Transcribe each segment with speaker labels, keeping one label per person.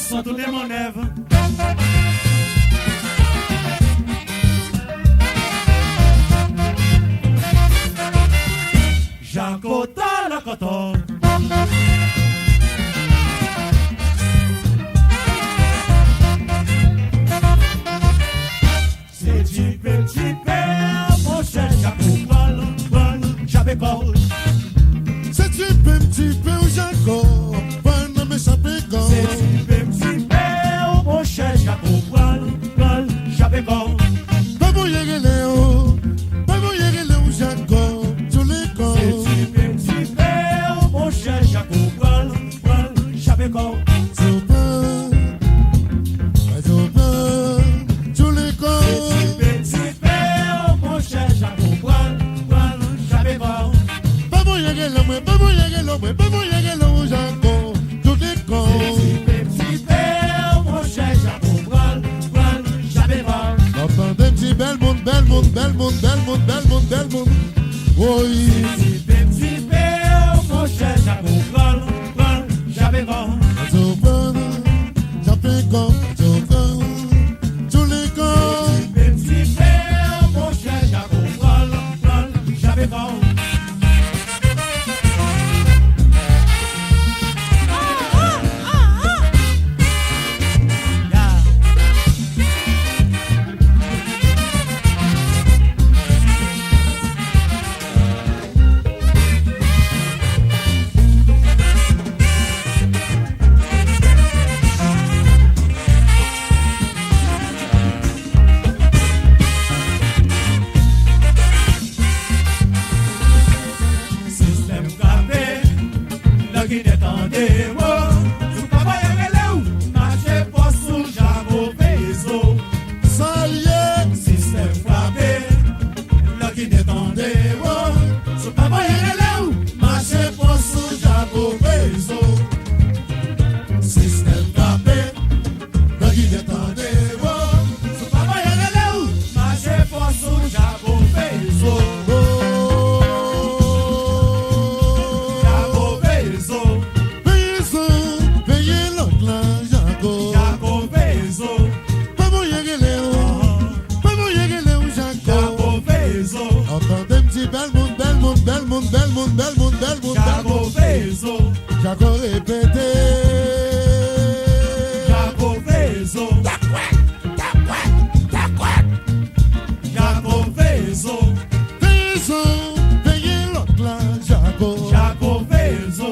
Speaker 1: Santo de Moneva. Jacota la cotó. C'est du petit père, mon cher Jacou, Jabécol.
Speaker 2: C'est du petit père,
Speaker 1: corps. Petit père, mon cher Jaco, prends, j'avais corps. Petit père, mon cher Jaco, prends, j'avais corps.
Speaker 2: Bel monde, bel monde, bel monde, bel monde, bel monde, bel monde. Oui.
Speaker 1: Petit père, mon cher Jaco, prends, j'avais corps. Petit père, mon cher Jaco, prends, j'avais corps. Système frappé, là qui détendait, sous papa y'a où, marché pas sous Jaco Peso. Système frappé, là qui détendait, sous papa y'a où, marché pas sous Jaco Peso. Système frappé, là qui détendait, sous papa y'a où, marché pas sous Jaco Peso. Jaco Peso, Jaco Peso, Jaco Peso,
Speaker 2: Entendez petit bel monde, bel monde, bel monde, bel monde, bel monde, bel monde, bel
Speaker 1: Jaco
Speaker 2: monde.
Speaker 1: Peso,
Speaker 2: Jaco répété.
Speaker 1: Jaco Peso, Jaco Peso,
Speaker 2: Payez l'autre là, Jaco.
Speaker 1: Jaco Peso,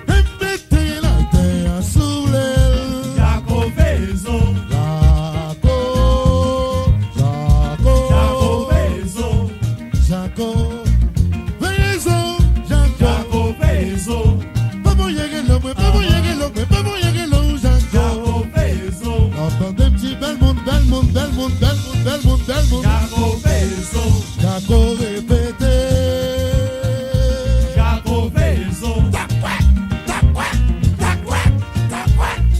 Speaker 2: Répétez la terre sous l'aile.
Speaker 1: Jaco Peso,
Speaker 2: Jaco, Jaco,
Speaker 1: Jaco Peso,
Speaker 2: Jaco. Payez-en, Jaco.
Speaker 1: Jaco Peso,
Speaker 2: Vamos llegar l'homme, vamos llegar l'homme, vamos llegar l'homme, Jaco.
Speaker 1: Jaco Peso,
Speaker 2: Entendez petit bel monde, bel monde, bel monde, bel monde, bel monde, bel monde.
Speaker 1: Jaco Peso,
Speaker 2: Jaco répété.
Speaker 1: Jaco Peso,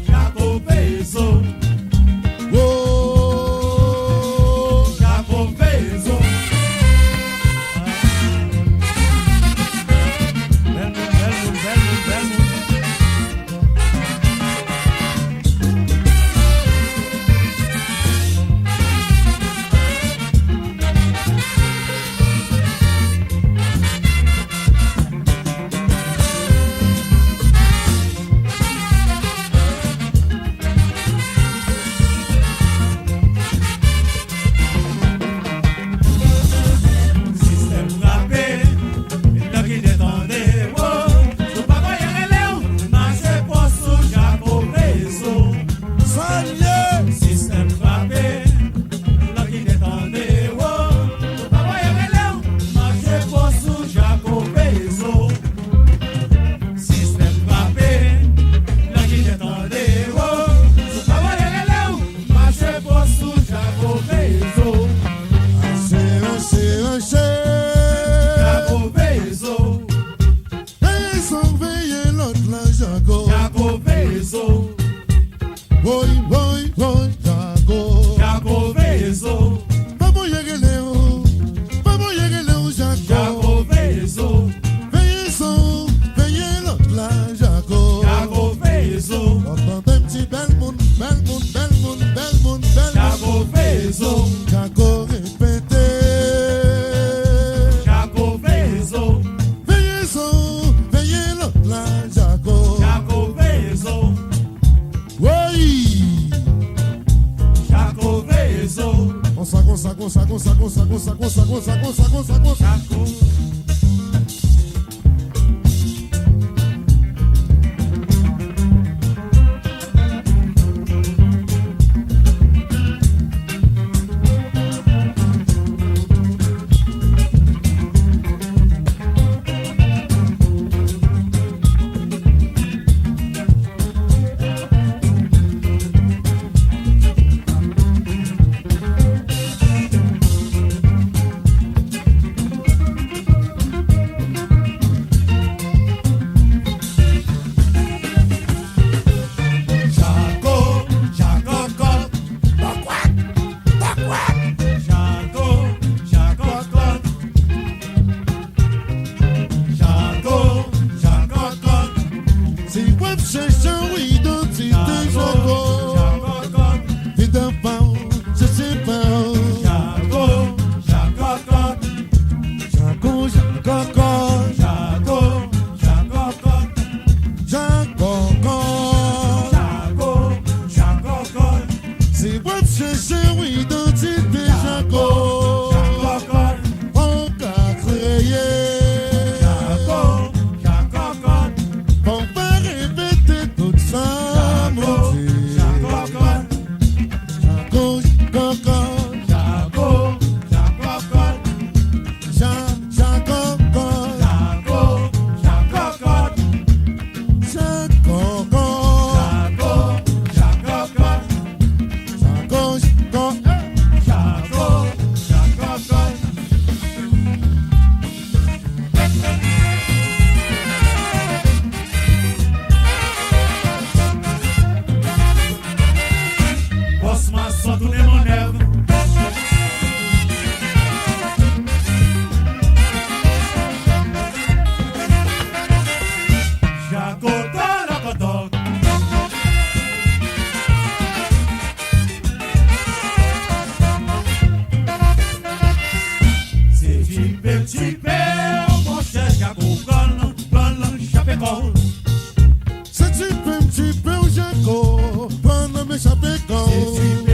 Speaker 1: Jaco Peso,
Speaker 2: Oh,
Speaker 1: Jaco Peso. Bel monde. Système frappé, là qui détendait, sous papa y'a où, marché pas sous Jaco Peso. Système frappé, là qui détendait, sous papa y'a où, marché pas sous Jaco Peso. Système frappé, là qui détendait, sous papa y'a où, marché pas sous Jaco Peso. Jaco Peso, Jaco Peso, Jaco Peso, Jaco Peso, Jaco Peso, Jaco Peso,
Speaker 2: Jaco répété.
Speaker 1: Jaco Peso,
Speaker 2: Veillez l'autre là, Jaco.
Speaker 1: Jaco Peso,
Speaker 2: Oui.
Speaker 1: Jaco Peso, Jaco.
Speaker 2: chercher une identité, Jaco. T'es d'avant, je sais pas.
Speaker 1: Jaco, Jaco,
Speaker 2: Jaco, Jaco,
Speaker 1: Jaco, Jaco,
Speaker 2: Jaco,
Speaker 1: Jaco,
Speaker 2: c'est moi chercher une identité, Jaco. On a créé. On va répéter tout ça, mon Dieu. Jaco, Jaco, c'est tu peux, Jaco, pendant mes chapeaux.